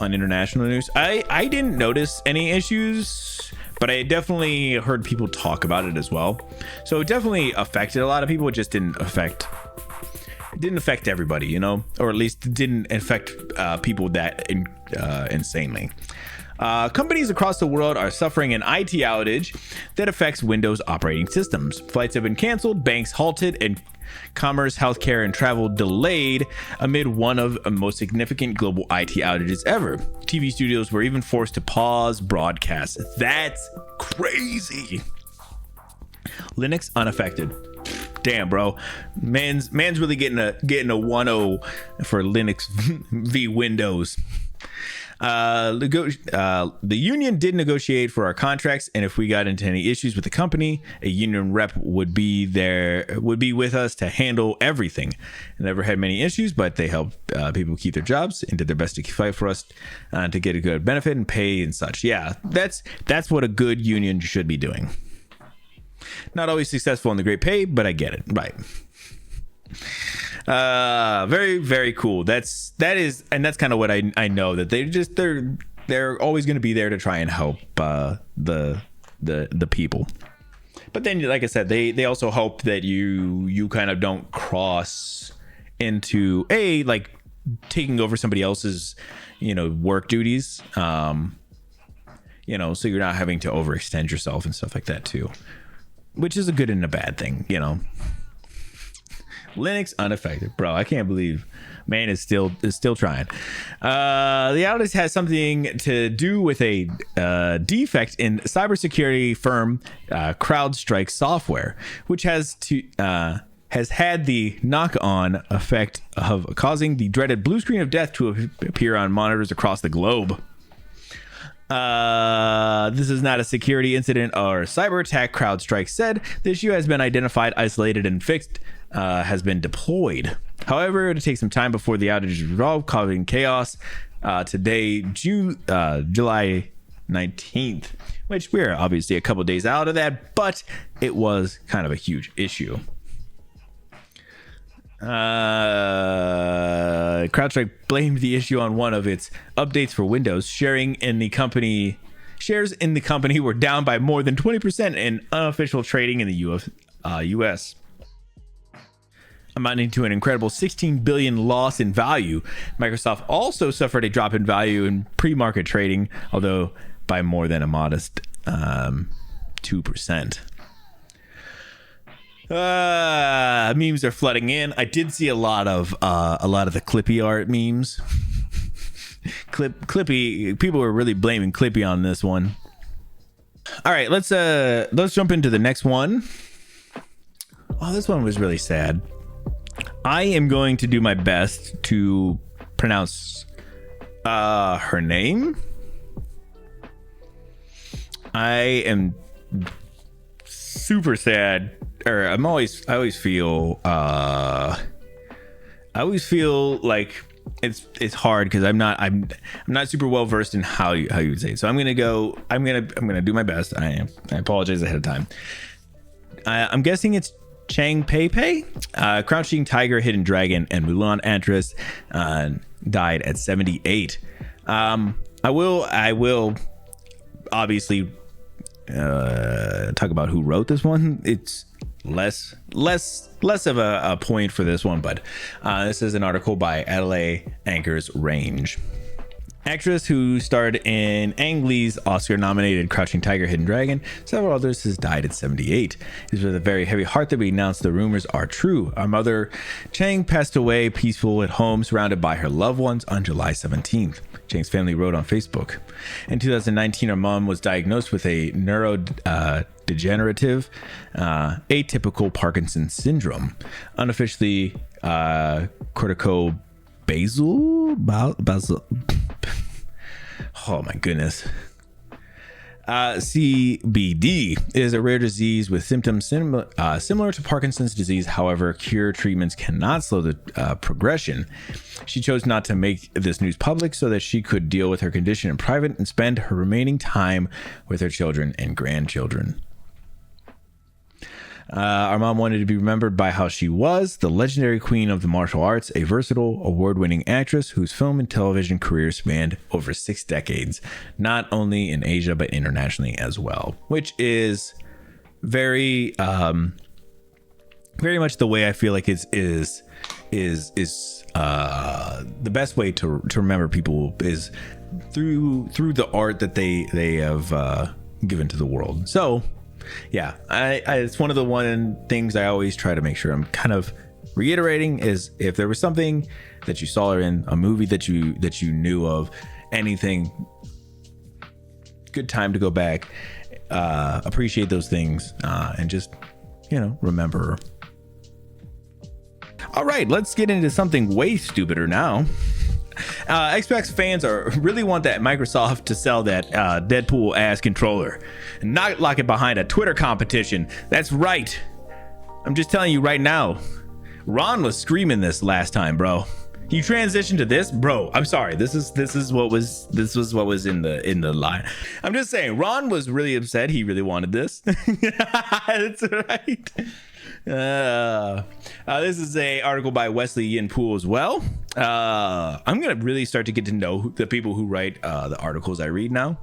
on international news. I didn't notice any issues, but I definitely heard people talk about it as well. So it definitely affected a lot of people. It just didn't affect everybody, you know, or at least didn't affect people that insanely. Companies across the world are suffering an IT outage that affects Windows operating systems. Flights have been canceled, banks halted, and commerce, healthcare, and travel delayed amid one of the most significant global IT outages ever. TV studios were even forced to pause broadcasts. That's crazy. Linux unaffected. Damn, bro. Man's really getting a 1-0 for Linux v Windows. The union did negotiate for our contracts, and if we got into any issues with the company, a union rep would be with us to handle everything. Never had many issues, but they helped people keep their jobs and did their best to fight for us to get a good benefit and pay and such. Yeah, that's what a good union should be doing. Not always successful in the great pay, but I get it. Right. Very, very cool. That's kind of what I know, that they're always going to be there to try and help the people. But then, like I said, they also hope that you kind of don't cross into like taking over somebody else's, work duties. So you're not having to overextend yourself and stuff like that too, which is a good and a bad thing, Linux unaffected, bro. I can't believe man is still trying. The outage has something to do with a defect in cybersecurity firm CrowdStrike software, which has had the knock-on effect of causing the dreaded blue screen of death to appear on monitors across the globe. This is not a security incident or cyber attack, CrowdStrike said. The issue has been identified, isolated, and fixed. Has been deployed. However, it'll take some time before the outage is resolved, causing chaos. Today, July 19th, which we're obviously a couple days out of that, but it was kind of a huge issue. CrowdStrike blamed the issue on one of its updates for Windows. Shares in the company were down by more than 20% in unofficial trading in the US. Amounting to an incredible 16 billion loss in value. Microsoft also suffered a drop in value in pre-market trading, although by more than a modest 2%. Memes are flooding in. I did see a lot of the Clippy art memes. Clippy, people were really blaming Clippy on this one. All right, let's jump into the next one. Oh, this one was really sad. I am going to do my best to pronounce her name. I am super sad, or I always feel like it's hard because I'm not super well versed in how you would say it. So I'm gonna do my best. I apologize ahead of time. I'm guessing it's Chang Pei Pei, Crouching Tiger, Hidden Dragon, and Mulan Antris died at 78. I will obviously talk about who wrote this one. It's less of a point for this one, but this is an article by Adelaide Anchors Range. Actress who starred in Ang Lee's Oscar-nominated Crouching Tiger, Hidden Dragon, several others, has died at 78. It is with a very heavy heart that we announce the rumors are true. Our mother, Chang, passed away peaceful at home, surrounded by her loved ones on July 17th. Chang's family wrote on Facebook. In 2019, our mom was diagnosed with a neurodegenerative atypical Parkinson's syndrome, unofficially corticobasal. Oh my goodness. CBD is a rare disease with symptoms similar to Parkinson's disease. However, cure treatments cannot slow the progression. She chose not to make this news public so that she could deal with her condition in private and spend her remaining time with her children and grandchildren. Our mom wanted to be remembered by how she was the legendary queen of the martial arts, a versatile, award-winning actress whose film and television career spanned over 6 decades, not only in Asia but internationally as well, which is very very much the way I feel like is the best way to remember people is through the art that they have given to the world. So yeah, I it's one of the things I always try to make sure I'm kind of reiterating is if there was something that you saw her in, a movie that you knew of, anything, good time to go back, appreciate those things, and just, remember her. All right, let's get into something way stupider now. Xbox fans really want that Microsoft to sell that Deadpool ass controller and not lock it behind a Twitter competition. That's right. I'm just telling you right now. Ron was screaming this last time, bro. You transitioned to this, bro. I'm sorry. This was what was in the line. I'm just saying. Ron was really upset. He really wanted this. That's right. This is a article by Wesley Yin Poole as well. I'm gonna really start to get to know the people who write the articles I read now.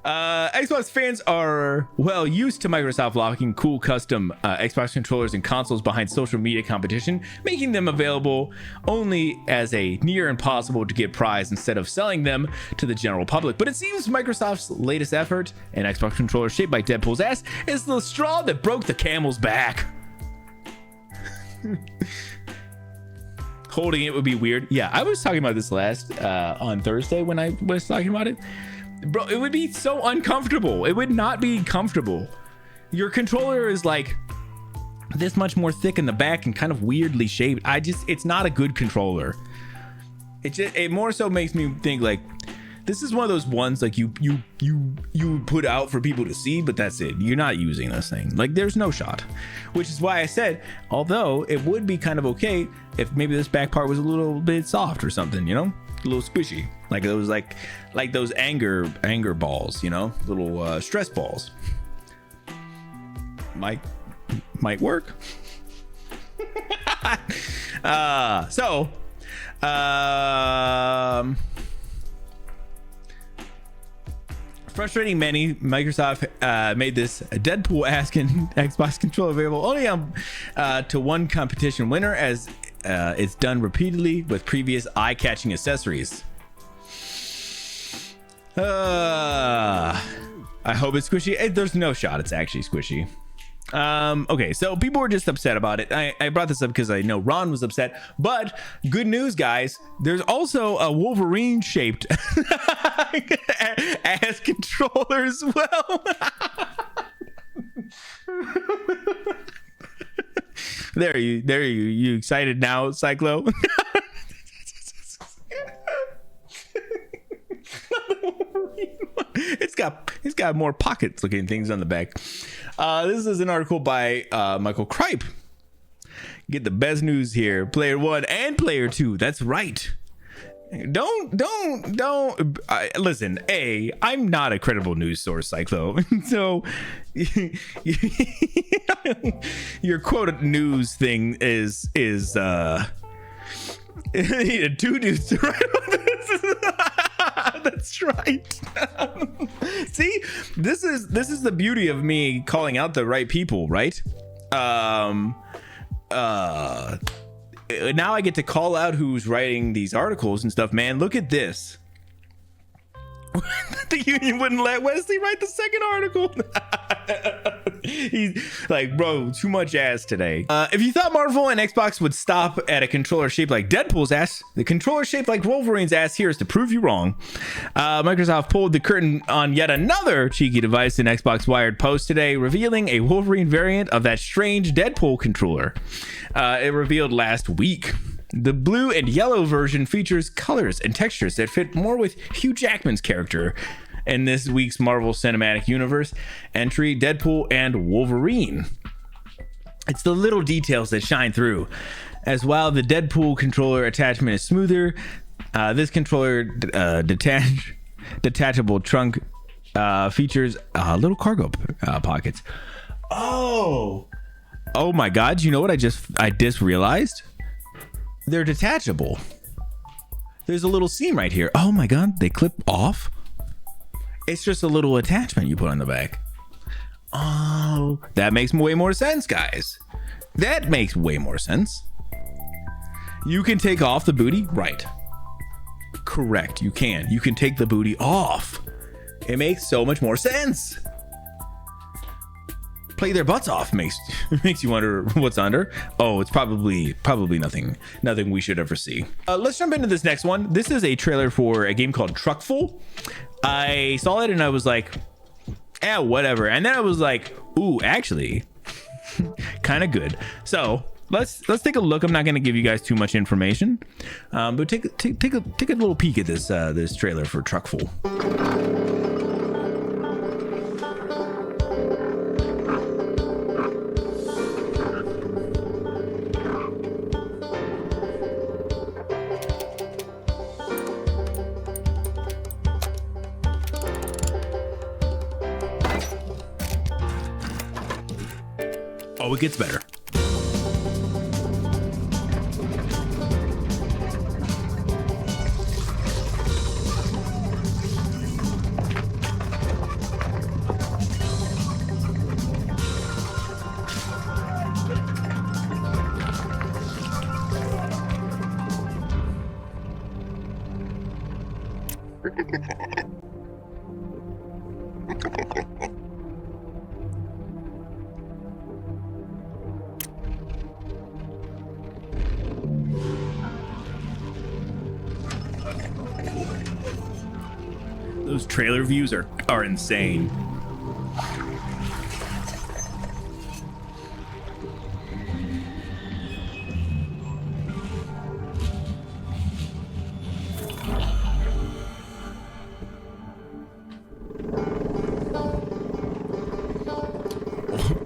Xbox fans are well used to Microsoft locking cool custom Xbox controllers and consoles behind social media competition, making them available only as a near impossible to get prize instead of selling them to the general public. But it seems Microsoft's latest effort, an Xbox controller shaped like Deadpool's ass, is the straw that broke the camel's back. Holding it would be weird. Yeah, I was talking about this last on Thursday when I was talking about it. Bro, it would be so uncomfortable. It would not be comfortable. Your controller is like this much more thick in the back and kind of weirdly shaped. It's not a good controller. It more so makes me think like this is one of those ones like you put out for people to see, but that's it. You're not using this thing. Like there's no shot. Which is why I said, although it would be kind of okay if maybe this back part was a little bit soft or something, a little squishy, like it was like those anger balls, little stress balls. Might work. Frustrating many, Microsoft made this Deadpool asking Xbox controller available only to one competition winner, as it's done repeatedly with previous eye-catching accessories. I hope it's squishy. There's no shot it's actually squishy. Okay, so people were just upset about it. I brought this up because I know Ron was upset, but good news, guys. There's also a Wolverine shaped ass controller as well. There you excited now, Cyclo? It's got more pockets looking things on the back. This is an article by Michael Kripe. Get the best news here. Player 1 and Player 2. That's right. Don't listen. I'm not a credible news source, Cyclo. So your quoted news thing is two dudes to write about this. That's right. See, this is the beauty of me calling out the right people, right? Now I get to call out who's writing these articles and stuff. Man, look at this. The union wouldn't let Wesley write the second article. He's like, bro, too much ass today. If you thought Marvel and Xbox would stop at a controller shaped like Deadpool's ass, the controller shaped like Wolverine's ass here is to prove you wrong. Microsoft pulled the curtain on yet another cheeky device in Xbox Wired post today, revealing a Wolverine variant of that strange Deadpool controller. It revealed last week. The blue and yellow version features colors and textures that fit more with Hugh Jackman's character in this week's Marvel Cinematic Universe entry, Deadpool and Wolverine. It's the little details that shine through. As while the Deadpool controller attachment is smoother, this controller detachable trunk features little cargo pockets. Oh. Oh my God. You know what I just realized? They're detachable. There's a little seam right here. Oh my God. They clip off. It's just a little attachment you put on the back. Oh, that makes way more sense, guys. That makes way more sense. You can take off the booty, right? Correct, you can. You can take the booty off. It makes so much more sense. Play their butts off makes you wonder what's under. Oh, it's probably nothing we should ever see. Let's jump into this next one. This is a trailer for a game called Truckful. I saw it and I was like, yeah, whatever. And then I was like, ooh, actually, kind of good. So let's take a look. I'm not going to give you guys too much information, but take a little peek at this trailer for Truckful. Oh, it gets better. Those trailer views are insane.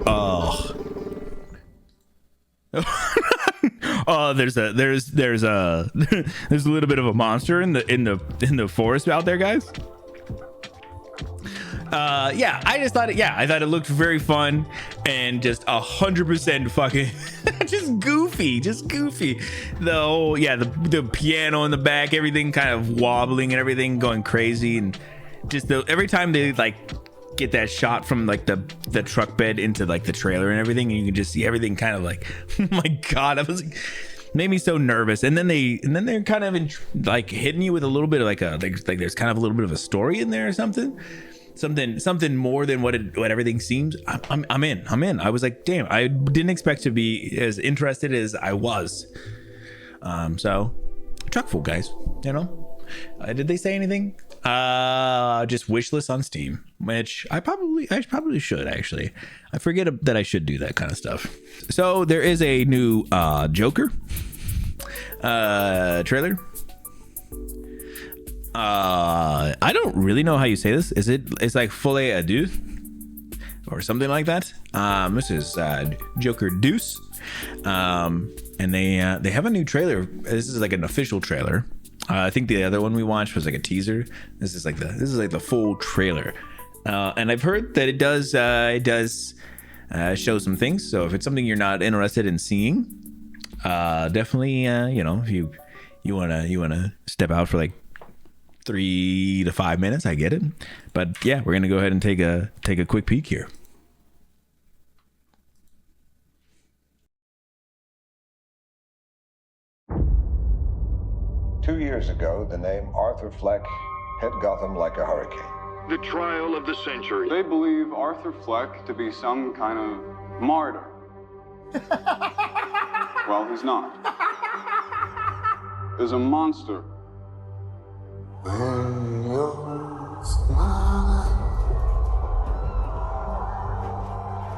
Oh. Oh, there's a little bit of a monster in the forest out there, guys. Yeah, I thought it looked very fun and just 100% fucking just goofy. The piano in the back, everything kind of wobbling and everything going crazy, and just every time they like get that shot from like the truck bed into like the trailer and everything, and you can just see everything kind of like, oh my God, I was like, made me so nervous. And then they're kind of like hitting you with a little bit of like there's kind of a little bit of a story in there or something more than what everything seems. I'm in. I was like, damn, I didn't expect to be as interested as I was. So Truckful, guys, you know. Did they say anything? Just wishlist on Steam, which I probably should actually. I forget that I should do that kind of stuff. So there is a new Joker trailer. I don't really know how you say this. It's like Folie à Deux or something like that. This is Joker Deuce. And they have a new trailer. This is like an official trailer. I think the other one we watched was like a teaser. This is like the full trailer. And I've heard that it does show some things. So if it's something you're not interested in seeing, definitely if you wanna step out for like 3 to 5 minutes, I get it. But yeah, we're gonna go ahead and take a quick peek here. Two years ago, the name Arthur Fleck hit Gotham like a hurricane. The trial of the century. They believe Arthur Fleck to be some kind of martyr. Well, he's not. There's a monster. When you're smiling,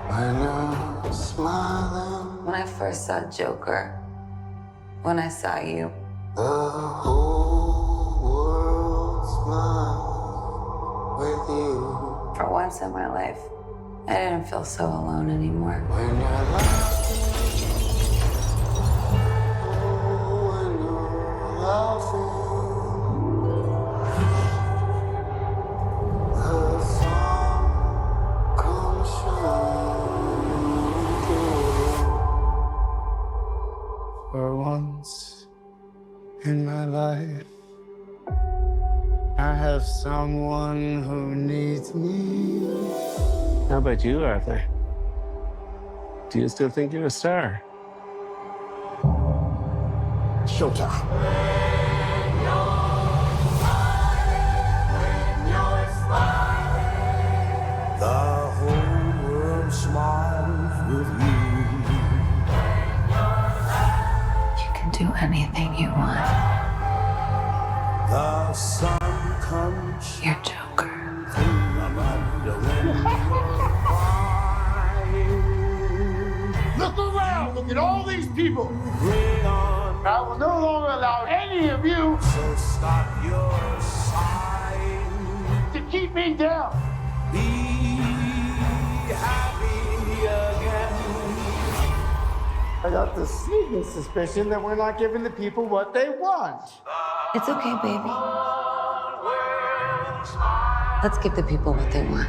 when you're smiling, When I first saw Joker, when I saw you, the whole world smiles with you. for once in my life, I didn't feel so alone anymore. When you're laughing, oh, when you're laughing, the sun comes shining. For once in my life, I have someone who needs me. How about you, Arthur? Do you still think you're a star? Showtime. The whole world smiles with you. You can do anything you want. The sun comes. You're Joker. Look around. Look at all these people. Bring on. I will no longer allow any of you. So stop your sighing. To keep me down. Be happy again. I got the sneaking suspicion that we're not giving the people what they want. It's okay, baby. Let's give the people what they want.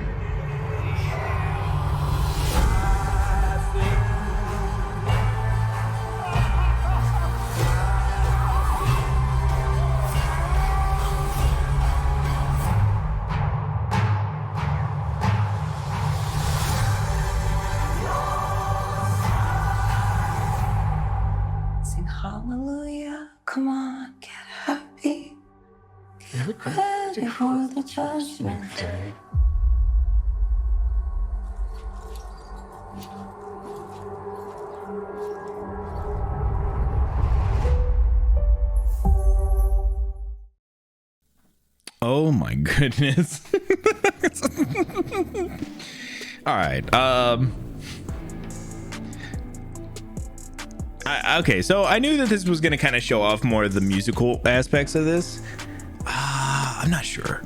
Sing hallelujah. Come on, get happy. Ready for the judgment day. Oh my goodness. All right. Okay, so I knew that this was going to kind of show off more of the musical aspects of this. I'm not sure.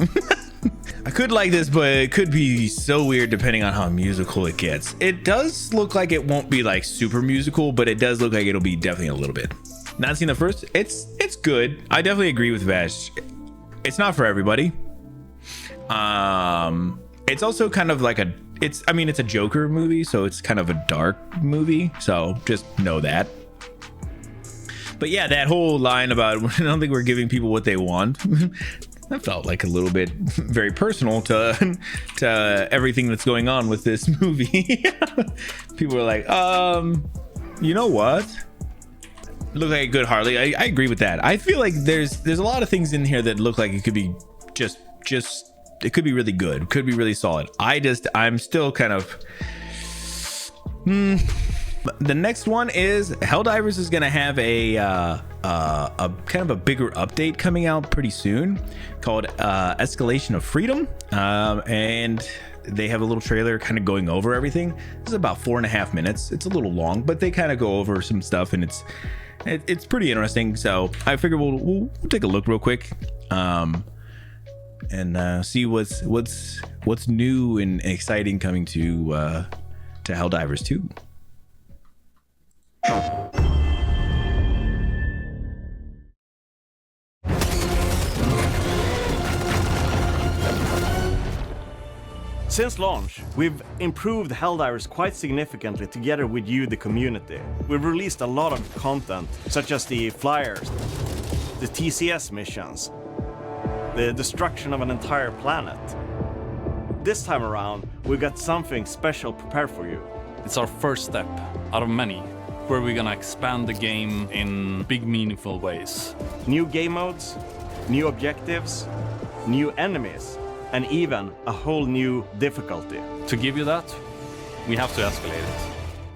I could like this, but it could be so weird depending on how musical it gets. It does look like it won't be like super musical, but it does look like it'll be definitely a little bit. Not seen the first. It's good. I definitely agree with Vash. It's not for everybody. It's also kind of like it's a Joker movie, so it's kind of a dark movie. So just know that. But yeah, that whole line about I don't think we're giving people what they want. That felt like a little bit very personal to everything that's going on with this movie. People are like, you know what? Look like a good Harley. I agree with that. I feel like there's a lot of things in here that look like it could be just it could be really good. It could be really solid. I'm still kind of The next one is Helldivers is gonna have a kind of a bigger update coming out pretty soon called Escalation of Freedom, and they have a little trailer kind of going over everything. This is about 4.5 minutes. It's a little long, but they kind of go over some stuff, and it's pretty interesting. So I figure we'll take a look real quick, and see what's new and exciting coming to Helldivers 2. Since launch, we've improved Helldivers quite significantly together with you, the community. We've released a lot of content, such as the flyers, the TCS missions, the destruction of an entire planet. This time around, we've got something special prepared for you. It's our first step out of many, where we're gonna expand the game in big, meaningful ways. New game modes, new objectives, new enemies, and even a whole new difficulty. To give you that, we have to escalate it.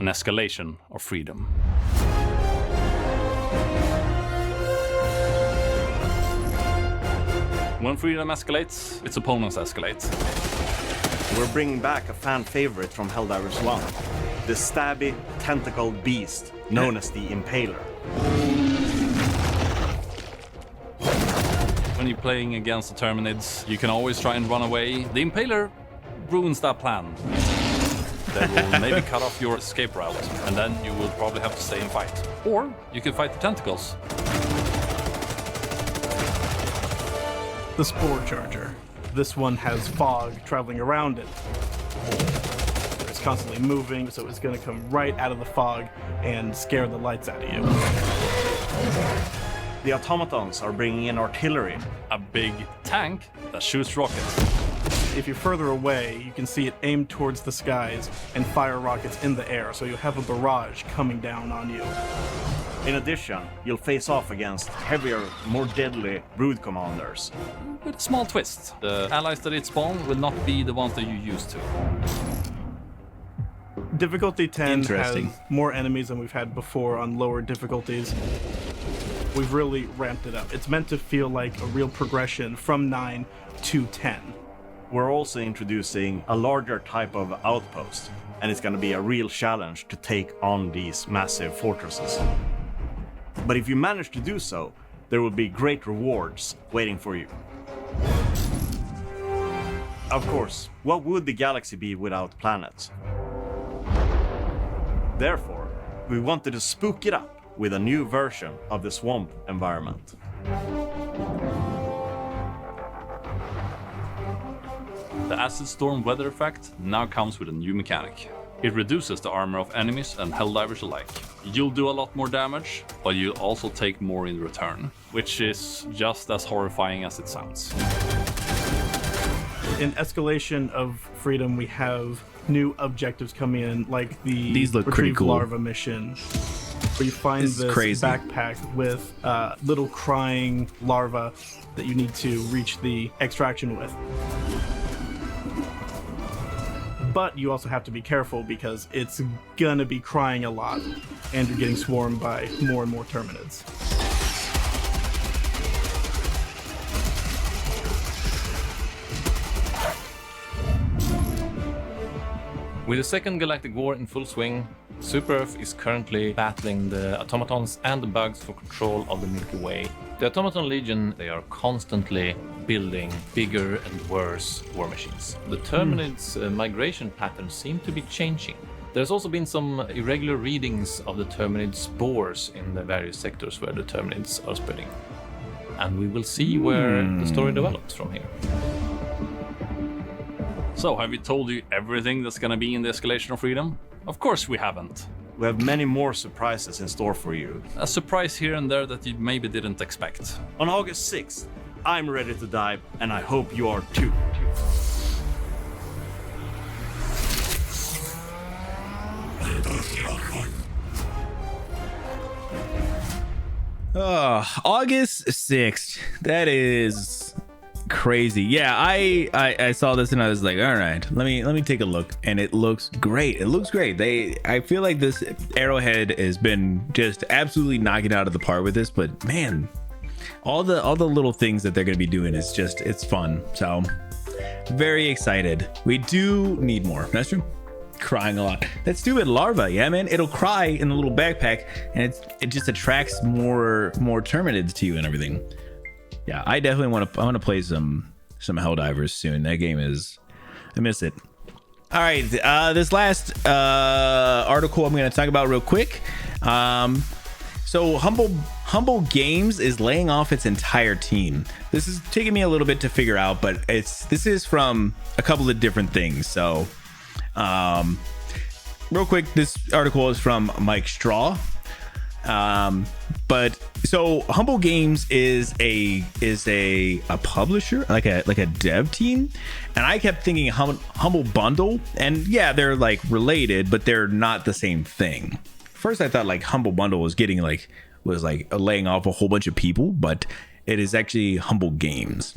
An escalation of freedom. When freedom escalates, its opponents escalate. We're bringing back a fan favorite from Helldivers 1, the stabby, tentacled beast known as the Impaler. When you're playing against the Terminids, you can always try and run away. The Impaler ruins that plan. They will maybe cut off your escape route, and then you will probably have to stay and fight. Or you can fight the tentacles. The Spore Charger. This one has fog traveling around it. It's constantly moving, so it's going to come right out of the fog and scare the lights out of you. The automatons are bringing in artillery. A big tank that shoots rockets. If you're further away, you can see it aimed towards the skies and fire rockets in the air, so you have a barrage coming down on you. In addition, you'll face off against heavier, more deadly brood commanders. With a small twist. The allies that it spawn will not be the ones that you used to. Difficulty 10 Interesting. has more enemies than we've had before on lower difficulties. We've really ramped it up. It's meant to feel like a real progression from 9 to 10. We're also introducing a larger type of outpost, and it's going to be a real challenge to take on these massive fortresses. But if you manage to do so, there will be great rewards waiting for you. Of course, what would the galaxy be without planets? Therefore, we wanted to spook it up with a new version of the swamp environment. The Acid Storm weather effect now comes with a new mechanic. It reduces the armor of enemies and Helldivers alike. You'll do a lot more damage, but you'll also take more in return, which is just as horrifying as it sounds. In Escalation of Freedom, we have new objectives coming in, like the These look pretty Retrieve cool. Larva mission, where you find This is this crazy. backpack with little crying larvae that you need to reach the extraction with. But you also have to be careful because it's gonna be crying a lot, and you're getting swarmed by more and more Terminids. With the Second Galactic War in full swing, Super-Earth is currently battling the automatons and the bugs for control of the Milky Way. The Automaton Legion, they are constantly building bigger and worse war machines. The Terminids' migration patterns seem to be changing. There's also been some irregular readings of the Terminid spores in the various sectors where the Terminids are spreading. And we will see where the story develops from here. So, have we told you everything that's gonna be in the Escalation of Freedom? Of course we haven't. We have many more surprises in store for you. A surprise here and there that you maybe didn't expect. On August 6th, I'm ready to dive, and I hope you are too. August 6th. That is crazy. Yeah, I saw this and I was like, all right, let me take a look, and it looks great. It looks great. I feel like this Arrowhead has been just absolutely knocking out of the park with this, but man, all the little things that they're going to be doing is just, it's fun. So very excited. We do need more. That's true. Crying a lot. That stupid larva, yeah, man. It'll cry in the little backpack, and it just attracts more Terminids to you and everything. Yeah, I definitely want to play some Helldivers soon. That game is, I miss it. All right, this last article I'm going to talk about real quick. So Humble Games is laying off its entire team. This is taking me a little bit to figure out, but this is from a couple of different things. So real quick, this article is from Mike Straw. But so Humble Games is a publisher, like a dev team, and I kept thinking Humble Bundle, and yeah, they're like related, but they're not the same thing. First I thought like Humble Bundle was laying off a whole bunch of people, but it is actually Humble Games.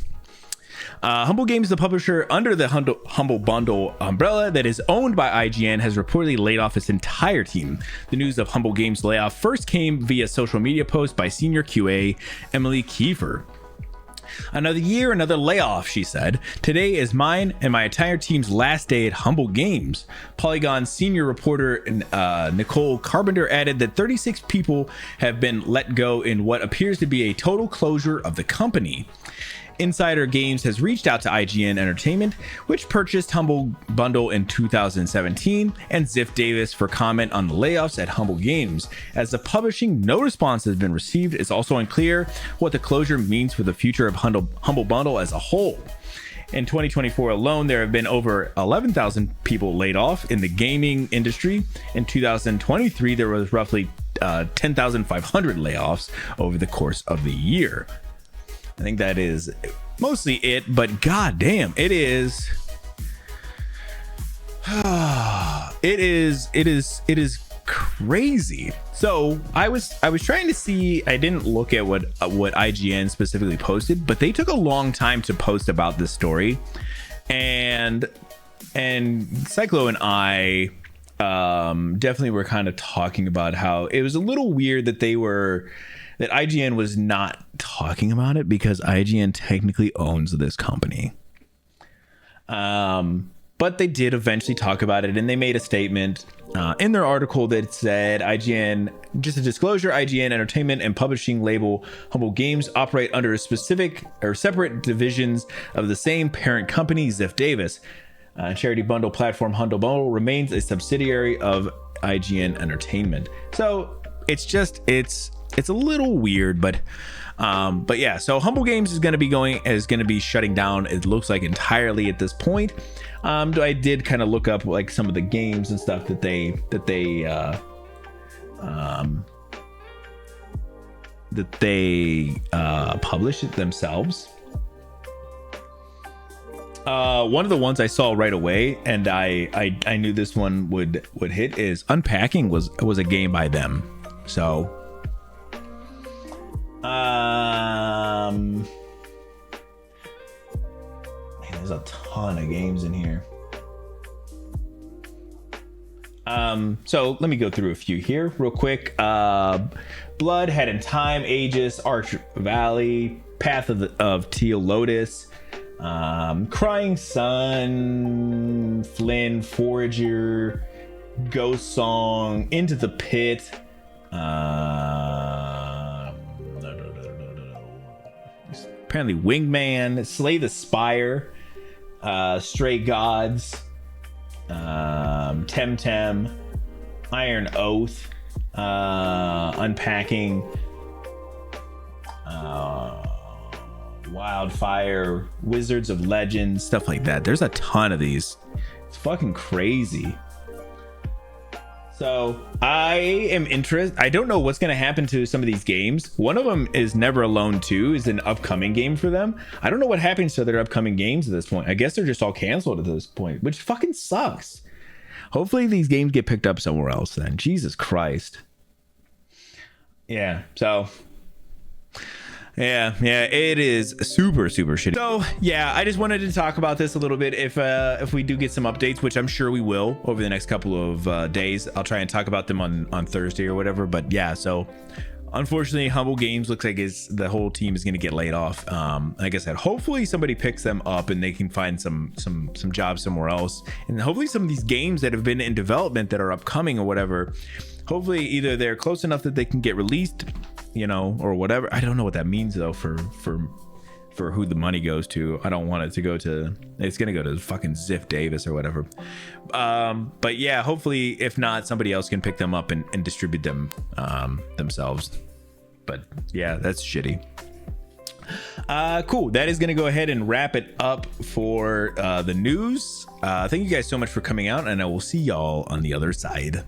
Humble Games, the publisher under the Humble Bundle umbrella that is owned by IGN, has reportedly laid off its entire team. The news of Humble Games' layoff first came via social media post by senior QA Emily Kiefer. Another year, another layoff, she said. Today is mine and my entire team's last day at Humble Games. Polygon senior reporter Nicole Carpenter added that 36 people have been let go in what appears to be a total closure of the company. Insider Games has reached out to IGN Entertainment, which purchased Humble Bundle in 2017, and Ziff Davis for comment on the layoffs at Humble Games. As the publishing, no response has been received. It's also unclear what the closure means for the future of Humble Bundle as a whole. In 2024 alone, there have been over 11,000 people laid off in the gaming industry. In 2023, there was roughly 10,500 layoffs over the course of the year. I think that is mostly it, but goddamn, it is. It is crazy. So I was trying to see. I didn't look at what IGN specifically posted, but they took a long time to post about this story, and Cyclo and I definitely were kind of talking about how it was a little weird that that IGN was not talking about it, because IGN technically owns this company. But they did eventually talk about it, and they made a statement in their article that said IGN, just a disclosure, IGN Entertainment and publishing label Humble Games operate under a specific or separate divisions of the same parent company, Ziff Davis. Charity bundle platform Humble Bundle remains a subsidiary of IGN Entertainment. So it's a little weird, but yeah. So Humble Games is going to be shutting down. It looks like entirely at this point. I did kind of look up like some of the games and stuff that they publish it themselves. One of the ones I saw right away, and I knew this one would hit, is Unpacking was a game by them. So man, there's a ton of games in here. So let me go through a few here real quick. Blood, Head in Time, Aegis, Arch Valley, Path of Teal Lotus, Crying Sun, Flynn, Forager, Ghost Song, Into the Pit, apparently Wingman, Slay the Spire, Stray Gods, Temtem, Iron Oath, Unpacking, Wildfire, Wizards of Legend, stuff like that. There's a ton of these. It's fucking crazy. So I am interested. I don't know what's going to happen to some of these games. One of them is Never Alone 2, is an upcoming game for them. I don't know what happens to their upcoming games at this point. I guess they're just all canceled at this point, which fucking sucks. Hopefully these games get picked up somewhere else then. Jesus Christ. Yeah, so yeah, it is super shitty. So yeah, I just wanted to talk about this a little bit. If we do get some updates, which I'm sure we will over the next couple of days, I'll try and talk about them on Thursday or whatever. But yeah, so unfortunately, Humble Games looks like the whole team is going to get laid off. Like I said, hopefully somebody picks them up and they can find some jobs somewhere else, and hopefully some of these games that have been in development that are upcoming or whatever, hopefully either they're close enough that they can get released, you know, or whatever. I don't know what that means though for who the money goes to. I don't want it to go to, it's gonna go to fucking Ziff Davis or whatever. But yeah, hopefully if not, somebody else can pick them up and distribute them themselves. But yeah, that's shitty. Cool. That is gonna go ahead and wrap it up for the news. Thank you guys so much for coming out, and I will see y'all on the other side.